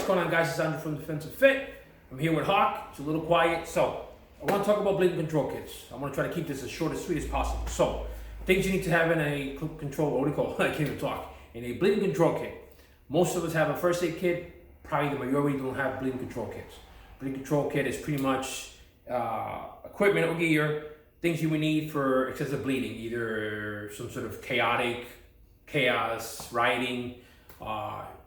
What's going on, guys? It's Andrew from Defensive Fit. I'm here with Hawk. It's a little quiet, so I want to talk about bleeding control kits. I want to try to keep this as short and sweet as possible. So, things you need to have in a control, what do you call it? I can't even talk. In a bleeding control kit, most of us have a first aid kit. Probably the majority don't have bleeding control kits. Bleeding control kit is pretty much equipment or gear, things you would need for excessive bleeding, either some sort of chaos, rioting,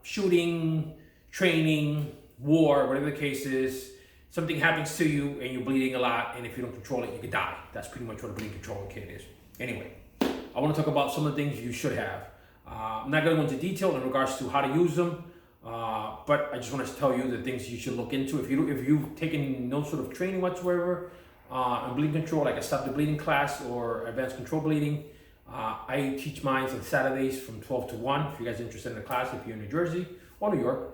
shooting, training, war, whatever the case is. Something happens to you and you're bleeding a lot, and if you don't control it, you could die. That's pretty much what a bleeding control kit is. Anyway, I want to talk about some of the things you should have. I'm not going to go into detail in regards to how to use them, but I just want to tell you the things you should look into. If you've taken no sort of training whatsoever on bleeding control, like a Stop the Bleeding class or Advanced Control Bleeding, I teach mine on Saturdays from 12 to 1. If you guys are interested in the class, if you're in New Jersey or New York.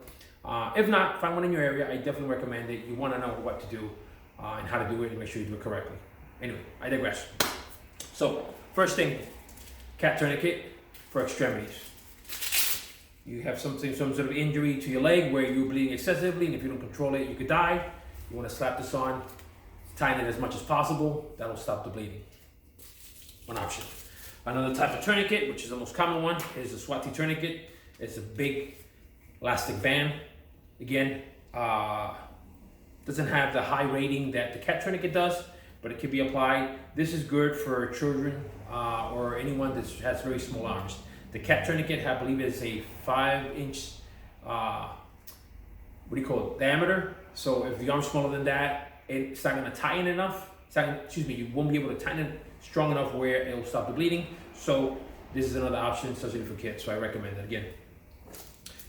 If not, find one in your area. I definitely recommend it. You want to know what to do and how to do it and make sure you do it correctly. Anyway, I digress. So, first thing, cat tourniquet for extremities. You have some sort of injury to your leg where you're bleeding excessively, and if you don't control it, you could die. You want to slap this on, tighten it as much as possible. That'll stop the bleeding. One option. Another type of tourniquet, which is the most common one, is the SWAT tourniquet. It's a big elastic band. Again, doesn't have the high rating that the cat tourniquet does, but it can be applied. This is good for children or anyone that has very small arms. The cat tourniquet, I believe, is a 5-inch, diameter. So if the arm's smaller than that, it's not going to tighten enough. You won't be able to tighten it strong enough where it will stop the bleeding. So this is another option, especially for kids. So I recommend it again.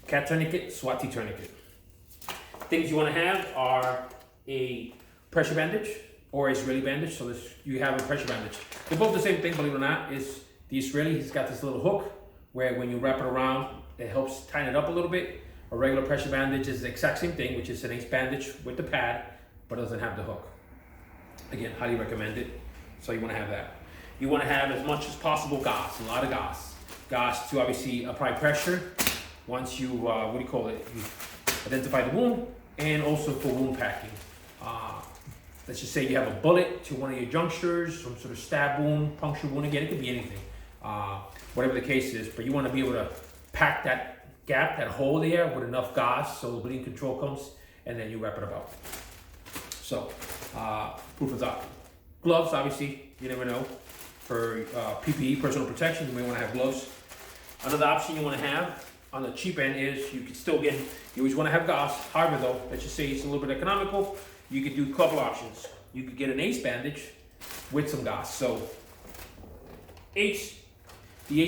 Cat tourniquet, SWAT tourniquet. Things you want to have are a pressure bandage or Israeli bandage. So you have a pressure bandage. They're both the same thing, believe it or not. Is the Israeli, he's got this little hook where when you wrap it around, it helps tighten it up a little bit. A regular pressure bandage is the exact same thing, which is an ace bandage with the pad, but doesn't have the hook. Again, highly recommend it. So you want to have that. You want to have as much as possible gauze, a lot of gauze. Gauze to obviously apply pressure once you, you identify the wound, and also for wound packing. Let's just say you have a bullet to one of your junctures, some sort of stab wound, puncture wound, again, it could be anything. Whatever the case is, but you want to be able to pack that gap, that hole there with enough gauze so the bleeding control comes, and then you wrap it about. So, proof of thought. Gloves, obviously, you never know. For PPE, personal protection, you may want to have gloves. Another option you want to have on the cheap end is you can still get, you always want to have gauze. However, though, let's just say it's a little bit economical. You could do a couple options. You could get an ace bandage with some gauze. So, the ace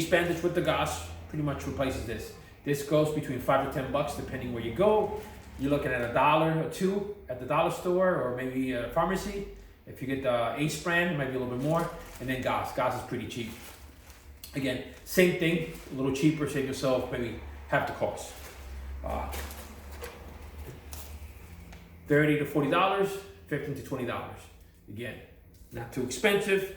bandage with the gauze pretty much replaces this. This goes between $5 to $10 depending where you go. You're looking at $1 or $2 at the dollar store or maybe a pharmacy. If you get the Ace brand, it might be a little bit more. And then gauze. Gauze is pretty cheap. Again, same thing, a little cheaper, save yourself maybe half the cost. $30 to $40, $15 to $20. Again, not too expensive.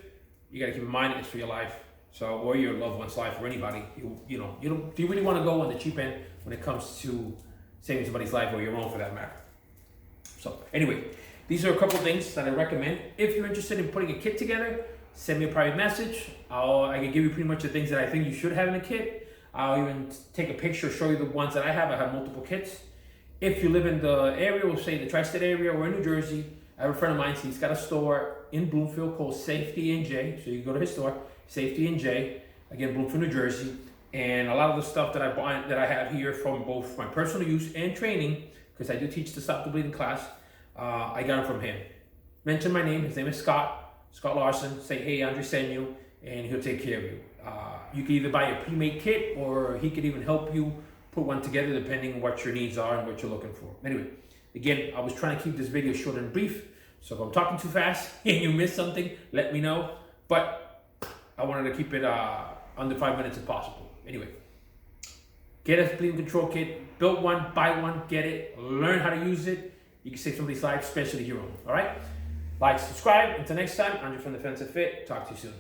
You gotta keep in mind it's for your life. So, or your loved one's life, or anybody. Do you really want to go on the cheap end when it comes to saving somebody's life or your own for that matter? So, anyway, these are a couple things that I recommend. If you're interested in putting a kit together, send me a private message. I can give you pretty much the things that I think you should have in a kit. I'll even take a picture, show you the ones that I have. I have multiple kits. If you live in the area, we'll say the tri-state area or in New Jersey, I have a friend of mine, he's got a store in Bloomfield called Safety NJ. So you go to his store, Safety NJ, again, Bloomfield, New Jersey. And a lot of the stuff that I have here from both my personal use and training, because I do teach the Stop the Bleeding class, I got it from him. Mention my name, his name is Scott Larson. Say, hey, Andre sent you, and he'll take care of you. You can either buy a pre-made kit, or he could even help you put one together depending on what your needs are and what you're looking for. Anyway, again, I was trying to keep this video short and brief, so if I'm talking too fast and you missed something, let me know. But I wanted to keep it under 5 minutes if possible. Anyway, get a bleeding control kit, build one, buy one, get it, learn how to use it. You can save somebody's life, especially your own. All right? Like, subscribe. Until next time, Andrew from Defensive Fit. Talk to you soon.